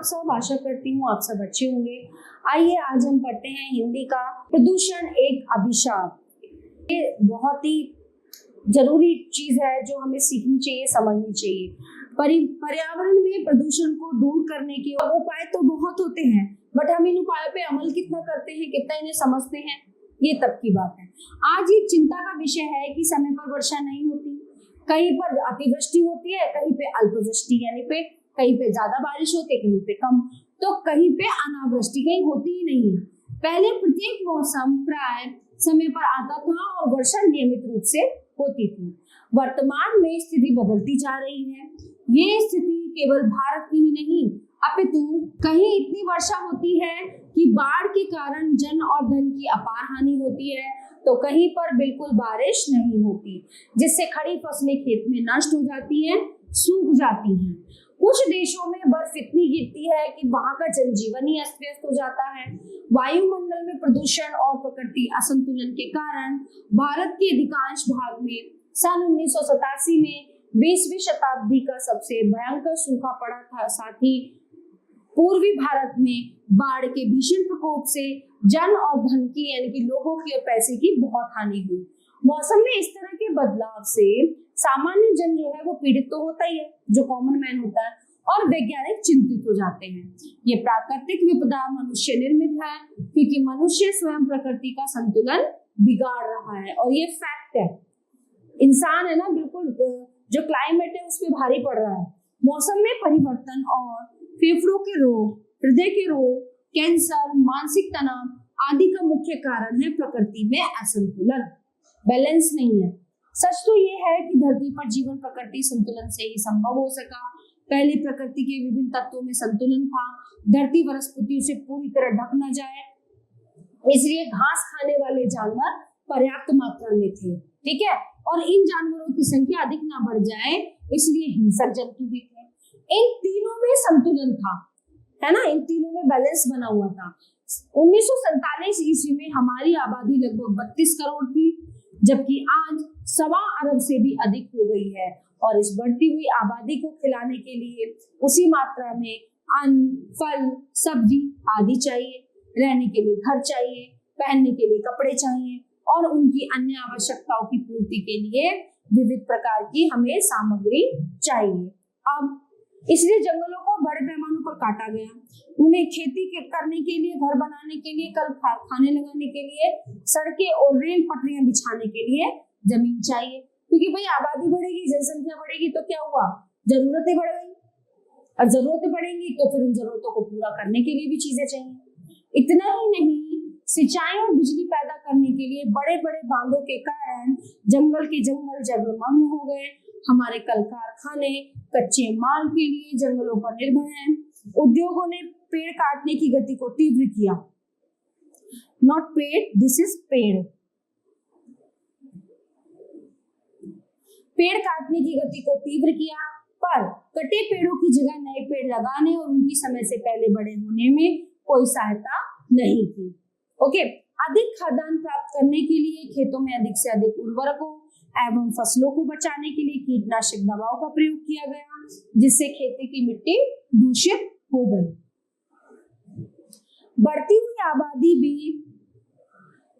सब, आशा करती हूँ आप सब अच्छे होंगे। आइए आज हम पढ़ते हैं हिंदी का प्रदूषण एक अभिशाप। ये बहुत ही जरूरी चीज है जो हमें सीखनी चाहिए, समझनी चाहिए। पर्यावरण में प्रदूषण को दूर करने के उपाय तो बहुत होते हैं, बट हम इन उपायों पे अमल कितना करते हैं, कितना इन्हें समझते हैं, ये तब की बात है। आज ये चिंता का विषय है कि समय पर वर्षा नहीं होती, कहीं पर अतिवृष्टि होती है, कहीं पे अल्पवृष्टि यानी पे कहीं पे ज्यादा बारिश होती है, कहीं पे कम, तो कहीं पे अनावृष्टि, कहीं होती ही नहीं है। पहले प्रत्येक मौसम प्राय समय पर आता था और वर्षा नियमित रूप से होती थी। वर्तमान में स्थिति बदलती जा रही है। ये स्थिति केवल भारत की ही नहीं अपितु कहीं इतनी वर्षा होती है कि बाढ़ के कारण जन और धन की अपार हानि होती है, तो कहीं पर बिल्कुल बारिश नहीं होती, जिससे खड़ी फसलें खेत में नष्ट हो जाती हैं, सूख जाती हैं। कुछ देशों में बर्फ इतनी गिरती है कि वहां का जनजीवन ही अस्त व्यस्त हो जाता है। वायुमंडल में प्रदूषण और प्रकृति असंतुलन के कारण भारत के अधिकांश भाग में सन 1987 में 20वीं शताब्दी का सबसे भयंकर सूखा पड़ा था। साथ ही पूर्वी भारत में बाढ़ के भीषण प्रकोप से जन और धन की यानी कि लोगों की और पैसे की बहुत हानि हुई। मौसम में इस तरह के बदलाव से सामान्य जन जो है वो पीड़ित तो होता ही है, जो कॉमन मैन होता है, और वैज्ञानिक चिंतित हो जाते हैं। ये प्राकृतिक विपदा मनुष्य निर्मित है, क्योंकि मनुष्य स्वयं प्रकृति का संतुलन बिगाड़ रहा है, और ये फैक्ट है। इंसान है ना, बिल्कुल जो क्लाइमेट है उस पर भारी पड़ रहा है। मौसम में परिवर्तन और फेफड़ों के रोग, हृदय के रोग, कैंसर, मानसिक तनाव आदि का मुख्य कारण है प्रकृति में असंतुलन, बैलेंस नहीं है। सच तो ये है कि धरती पर जीवन प्रकृति संतुलन से ही संभव हो सका। पहले प्रकृति के विभिन्न तत्वों में संतुलन था। धरती वनस्पतियों से पूरी तरह ढक न जाए, इसलिए घास खाने वाले जानवर पर्याप्त मात्रा में थे, ठीक है, और इन जानवरों की संख्या अधिक ना बढ़ जाए, इसलिए हिंसक जंतु भी थे। इन तीनों में संतुलन था, है ना, इन तीनों में बैलेंस बना हुआ था। 1947 ईस्वी में हमारी आबादी लगभग 32 करोड़ थी, जबकि आज 1.25 अरब से भी अधिक हो गई है, और इस बढ़ती हुई आबादी को खिलाने के लिए उसी मात्रा में अन्न, फल, सब्जी आदि चाहिए। रहने के लिए घर चाहिए, पहनने के लिए कपड़े चाहिए, और उनकी अन्य आवश्यकताओं की पूर्ति के लिए विविध प्रकार की हमें सामग्री चाहिए। अब इसलिए जंगलों को बड़े पैमाने पर काटा गया। उन्हें खेती करने के लिए, घर बनाने के लिए, कल खाने लगाने के लिए, सड़कें और रेल पटरियां बिछाने के लिए जमीन चाहिए, क्योंकि भाई आबादी बढ़ेगी, जनसंख्या बढ़ेगी, तो क्या हुआ, जरूरतें बढ़ गई, और जरूरतें बढ़ेंगी तो फिर उन जरूरतों को पूरा करने के लिए भी चीजें चाहिए। इतना ही नहीं, सिंचाई और बिजली पैदा करने के लिए बड़े बड़े बांधों के कारण जंगल के जंगल जलमग्न हो गए। हमारे कल कारखाने कच्चे माल के लिए जंगलों पर निर्भर हैं। उद्योगों ने पेड़ काटने की गति को तीव्र किया। नॉट पेड़, दिस इज पेड़। पेड़ काटने की गति को तीव्र किया, पर कटे पेड़ों की जगह नए पेड़ लगाने और उनकी समय से पहले बड़े होने में कोई सहायता नहीं की। ओके, अधिक खाद्यान्न प्राप्त करने के लिए खेतों में अधिक से अधिक उर्वरकों एवं फसलों को बचाने के लिए कीटनाशक दवाओं का प्रयोग किया गया, जिससे खेती की मिट्टी दूषित हो गई। बढ़ती हुई आबादी भी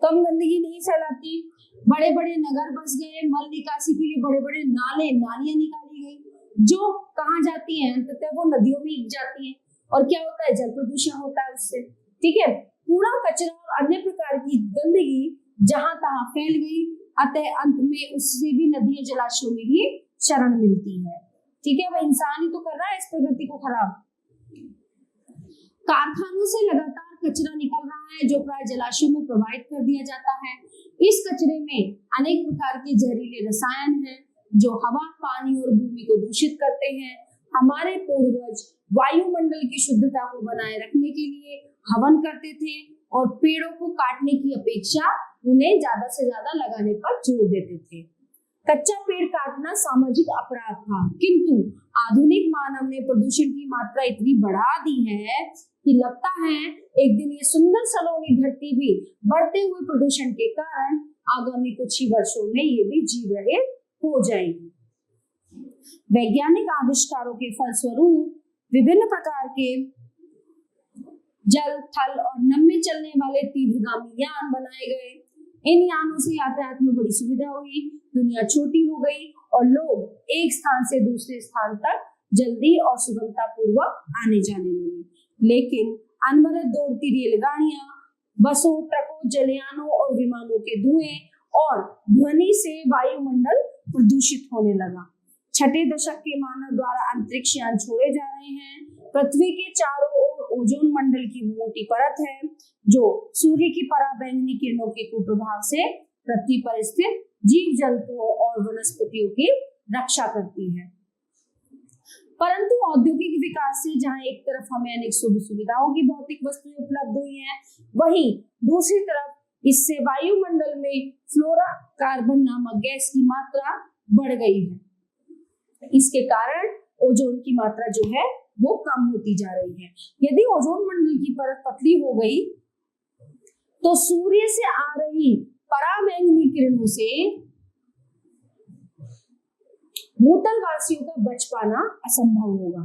कम गंदगी नहीं फैलाती। बड़े बड़े नगर बस गए। मल निकासी के लिए बड़े बड़े नाले, नालियां निकाली गई, जो कहाँ जाती हैं, अंततः वो नदियों में गिर जाती हैं, और क्या होता है, जल प्रदूषण होता है उससे, ठीक है। कूड़ा कचरा और अन्य प्रकार की गंदगी जहां तहां फैल गई, अतः अंत में उससे भी नदियों जलाशयों में ही शरण मिलती है, ठीक है। वह इंसान ही तो कर रहा है इस प्रकृति को खराब। कारखानों से लगातार कचरा निकल रहा है, जो प्राय जलाशयों में प्रवाहित कर दिया जाता है। इस कचरे में अनेक प्रकार के जहरीले रसायन हैं, जो हवा, पानी और भूमि को दूषित करते हैं। हमारे पूर्वज वायुमंडल की शुद्धता को बनाए रखने के लिए हवन करते थे, और पेड़ों को काटने की अपेक्षा उन्हें ज्यादा से ज्यादा लगाने पर जोर देते थे। कच्चा पेड़ काटना सामाजिक अपराध था, किंतु आधुनिक मानव ने प्रदूषण की मात्रा इतनी बढ़ा दी है कि लगता है एक दिन ये सुंदर सलोनी धरती भी बढ़ते हुए प्रदूषण के कारण आगामी कुछ ही वर्षों में ये भी जीव रहित हो जाएगी। वैज्ञानिक आविष्कारों के फलस्वरूप विभिन्न प्रकार के जल, थल और नभ में चलने वाले तीव्रगामी यान बनाए गए। इन यानों से यातायात में बड़ी सुविधा हुई, दुनिया छोटी हो गई और लोग एक स्थान से दूसरे स्थान तक जल्दी और सुगमता पूर्वक आने जाने लगे। लेकिन अनवरत दौड़ती रेलगाड़ियां, बसों, ट्रकों, जलयानों और विमानों के धुएं और ध्वनि से वायुमंडल प्रदूषित होने लगा। छठे दशक के मानव द्वारा अंतरिक्ष यान छोड़े जा रहे हैं। पृथ्वी के चारों ओर ओजोन मंडल की मोटी परत है जो सूर्य की पराबैंगनी किरणों के कुप्रभाव से पृथ्वी पर स्थित जीव जंतुओं और वनस्पतियों की रक्षा करती है। परंतु औद्योगिक विकास से जहां एक तरफ हमें अनेक सुविधाओं की भौतिक वस्तुएं उपलब्ध हुई हैं, वहीं दूसरी तरफ इससे वायुमंडल में फ्लोरोकार्बन नामक गैस की मात्रा बढ़ गई है। इसके कारण ओजोन की मात्रा जो है वो कम होती जा रही है। यदि ओजोन मंडल की परत पतली हो गई तो सूर्य से आ रही पराबैंगनी किरणों से भूतल वासियों का बच पाना असंभव होगा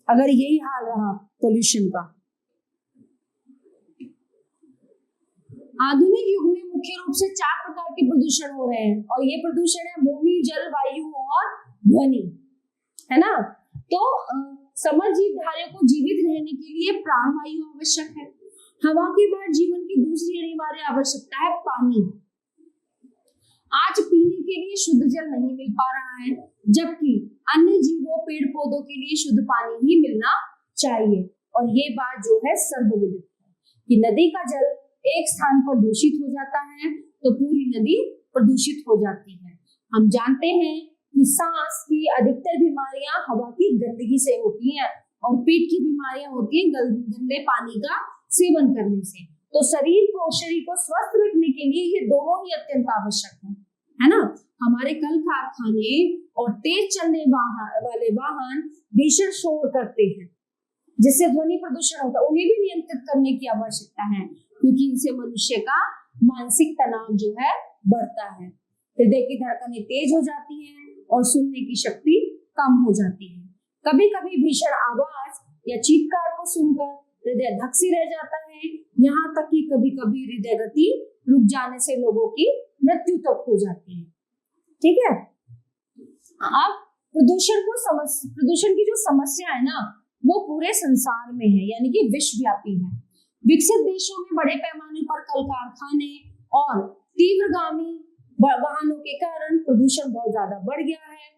अगर यही हाल रहा पोल्यूशन का। आधुनिक युग में मुख्य रूप से 4 प्रकार के प्रदूषण हो रहे हैं और ये प्रदूषण है भूमि, जल, वायु और ध्वनि, है ना। तो समर जीवधारियों को जीवित रहने के लिए प्राणवायु आवश्यक है। हवा के बाद जीवन की दूसरी अनिवार्य आवश्यकता है पानी। आज पीने के लिए शुद्ध जल नहीं मिल पा रहा है, जबकि अन्य जीवों, पेड़ पौधों के लिए शुद्ध पानी ही मिलना चाहिए। और ये बात जो है सर्वविदित है कि नदी का जल एक स्थान पर दूषित हो जाता है तो पूरी नदी प्रदूषित हो जाती है। हम जानते हैं कि सांस की अधिकतर बीमारियां हवा की गंदगी से होती हैं और पेट की बीमारियां होती हैं गंदे पानी का सेवन करने से। तो शरीर को स्वस्थ रखने के लिए ये दोनों ही अत्यंत आवश्यक है ना। हमारे कल कारखाने और तेज चलने वाले वाहन भीषण शोर करते हैं जिससे ध्वनि प्रदूषण होता है। उन्हें भी नियंत्रित करने की आवश्यकता है क्योंकि इनसे मनुष्य का मानसिक तनाव जो है बढ़ता है। हृदय की धड़कनें तेज हो जाती हैं और सुनने की शक्ति कम हो जाती है। कभी कभी भीषण आवाज या चीत्कार को सुनकर हृदय धक सी रह जाता है, यहाँ तक कि कभी कभी हृदय गति रुक जाने से लोगों की मृत्यु तक हो जाती है। ठीक है। अब प्रदूषण की जो समस्या है ना वो पूरे संसार में है, यानी कि विश्वव्यापी है। विकसित देशों में बड़े पैमाने पर कल कारखाने और तीव्रगामी वाहनों के कारण प्रदूषण बहुत ज्यादा बढ़ गया है।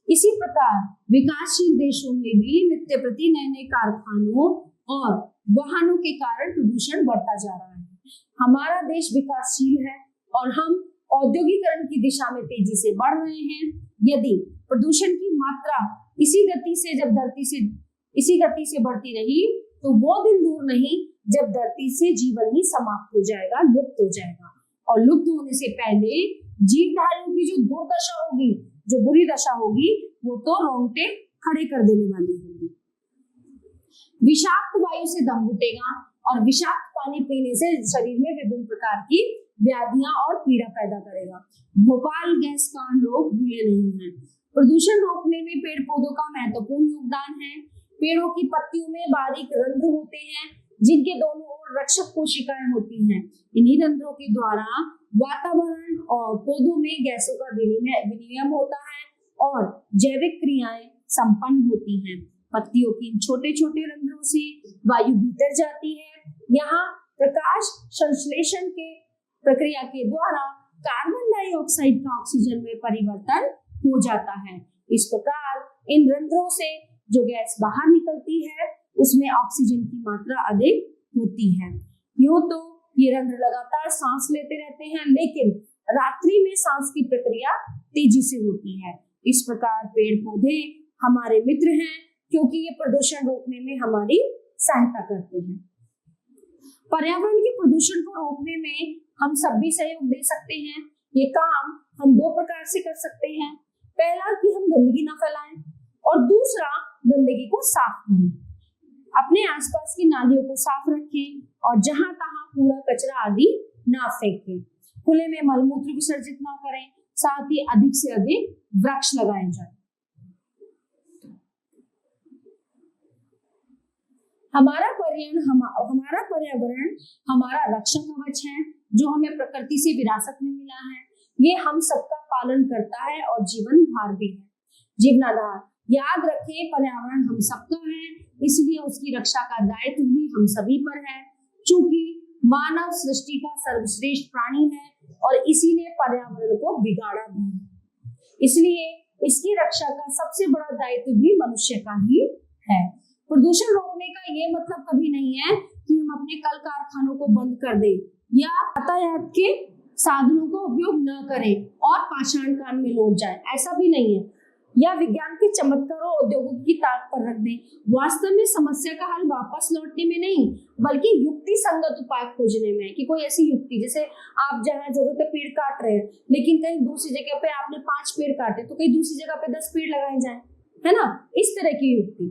इसी प्रकार विकासशील देशों में भी नित्य प्रति नए कारखानों और वाहनों के कारण प्रदूषण बढ़ता जा रहा है। हमारा देश विकासशील है और हम औद्योगिकरण की दिशा में तेजी से बढ़ रहे हैं। यदि प्रदूषण की मात्रा इसी गति से बढ़ती रही तो वो दिन दूर नहीं जब धरती से जीवन ही समाप्त हो जाएगा, लुप्त हो जाएगा। और लुप्त होने से पहले जीवधारियों की जो दुर्दशा होगी, जो बुरी दशा होगी, वो तो रोंगटे खड़े कर देने वाली होगी। विषाक्त वायु से दम घुटेगा और विषाक्त पानी पीने से शरीर में विभिन्न प्रकार की व्याधियां और पीड़ा पैदा करेगा। भोपाल गैस कांड लोग भूले नहीं हैं। प्रदूषण रोकने में पेड़ पौधों का महत्वपूर्ण योगदान है। पेड़ों की पत्तियों में बारीक रंध्र होते हैं जिनके दोनों ओर रक्षक कोशिकाएं होती हैं। इन्हीं रंध्रों के द्वारा वातावरण और पौधों में गैसों का विनिमय होता है और जैविक क्रियाएं संपन्न होती हैं। पत्तियों की छोटे छोटे रंध्रों से वायु भीतर जाती है। यहाँ प्रकाश संश्लेषण के प्रक्रिया के द्वारा कार्बन डाइऑक्साइड का ऑक्सीजन में परिवर्तन हो जाता है। इस प्रकार इन रंध्रों से जो गैस बाहर निकलती है उसमें ऑक्सीजन की मात्रा अधिक होती है। यूं तो ये रंध्र लगातार सांस लेते रहते हैं, लेकिन रात्रि में सांस की प्रक्रिया तेजी से होती है। इस प्रकार पेड़ पौधे हमारे मित्र हैं क्योंकि ये प्रदूषण रोकने में हमारी सहायता करते हैं। पर्यावरण के प्रदूषण को रोकने में हम सब भी सहयोग दे सकते हैं। ये काम हम 2 प्रकार से कर सकते हैं। पहला कि हम गंदगी ना फैलाएं और दूसरा गंदगी को साफ करें। अपने आसपास की नालियों को साफ रखें और जहां तहां कूड़ा कचरा आदि ना फेंकें। खुले में मलमूत्र विसर्जित ना करें। साथ ही अधिक से अधिक वृक्ष लगाए जाएं। हमारा पर्यावरण हमारा रक्षा कवच है जो हमें प्रकृति से विरासत में मिला है। ये हम सबका पालन करता है और जीवनाधार भी है। जीवनाधार याद रखें, पर्यावरण हम सबका है, इसलिए उसकी रक्षा का दायित्व भी हम सभी पर है। चूंकि मानव सृष्टि का सर्वश्रेष्ठ प्राणी है और इसी ने पर्यावरण को बिगाड़ा भी है, इसलिए इसकी रक्षा का सबसे बड़ा दायित्व भी मनुष्य का ही है। प्रदूषण रोकने का ये मतलब कभी नहीं है कि हम अपने कल कारखानों को बंद कर दें या यातायात के साधनों को उपयोग न करें और पाषाण काल में लौट जाए, ऐसा भी नहीं है, या विज्ञान के चमत्कारों उद्योगों की ताक पर रख दें। वास्तव में समस्या का हल वापस लौटने में नहीं, बल्कि युक्ति संगत उपाय खोजने में है। कि कोई ऐसी युक्ति, जैसे आप जहाँ जरूरत है पेड़ काट रहे हैं, लेकिन कहीं दूसरी जगह पे आपने 5 पेड़ काटे तो कहीं दूसरी जगह पे 10 पेड़ लगाए जाए, है ना, इस तरह की युक्ति।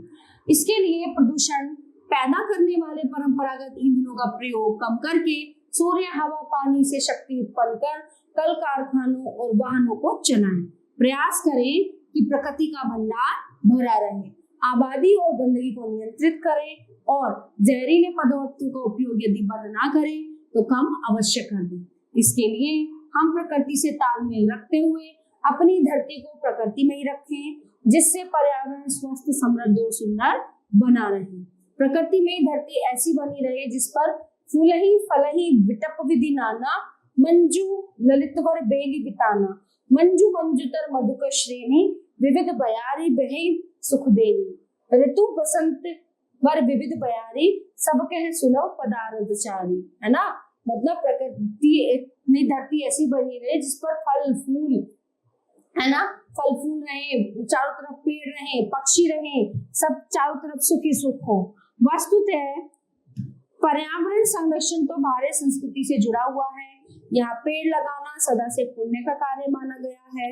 इसके लिए प्रदूषण पैदा करने वाले परंपरागत ईंधनों का प्रयोग कम करके सूर्य, हवा, पानी से शक्ति उत्पन्न कर कल कारखानों और वाहनों को चलाएं। प्रयास करें कि प्रकृति का भंडार भरा रहे। आबादी और गंदगी को नियंत्रित करें और जहरीले पदार्थों का उपयोग यदि बंद ना करें तो कम अवश्य कर दें। इसके लिए हम प्रकृति से तालमेल रखते हुए अपनी धरती को प्रकृति में ही रखें, जिससे पर्यावरण स्वस्थ, समृद्ध और सुंदर बना रहे। प्रकृति में ही धरती ऐसी बनी रहे जिस पर फूलही फलही विटप विधि नाना, मंजू ललितवर बेली बिताना, मंजू मंजूतर मधुकर श्रेणी, विविध बयारी बहे सुख देनी, ऋतु बसंत वर विविध बयारी, सब कह सुलभ पदार्थ चारी, है ना। मतलब प्रकृति में धरती ऐसी बनी रहे जिस पर फल फूल, है ना, फल फूल रहे, चारों तरफ पेड़ रहे, पक्षी रहे, सब चारों तरफ सुखी सुख हो। वस्तुतः पर्यावरण संरक्षण तो भारतीय संस्कृति से जुड़ा हुआ है। यहाँ पेड़ लगाना सदा से पुण्य का कार्य माना गया है।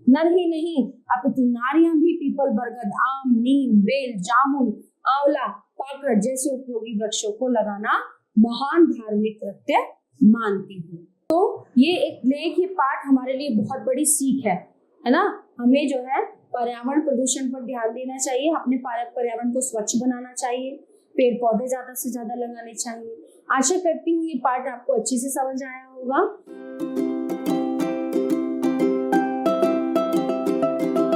नर ही नहीं अपितु नारियां भी पीपल, बरगद, आम, नीम, बेल, जामुन, आंवला, पाकड़ जैसे उपयोगी वृक्षों को लगाना महान धार्मिक कृत्य मानती हूँ। तो ये एक लेख, ये पाठ हमारे लिए बहुत बड़ी सीख है ना। हमें जो है पर्यावरण प्रदूषण पर ध्यान देना चाहिए, अपने पर्यावरण को स्वच्छ बनाना चाहिए, पेड़ पौधे ज्यादा से ज्यादा लगाने चाहिए। आशा करती हूँ ये पाठ आपको अच्छे से समझ आया होगा।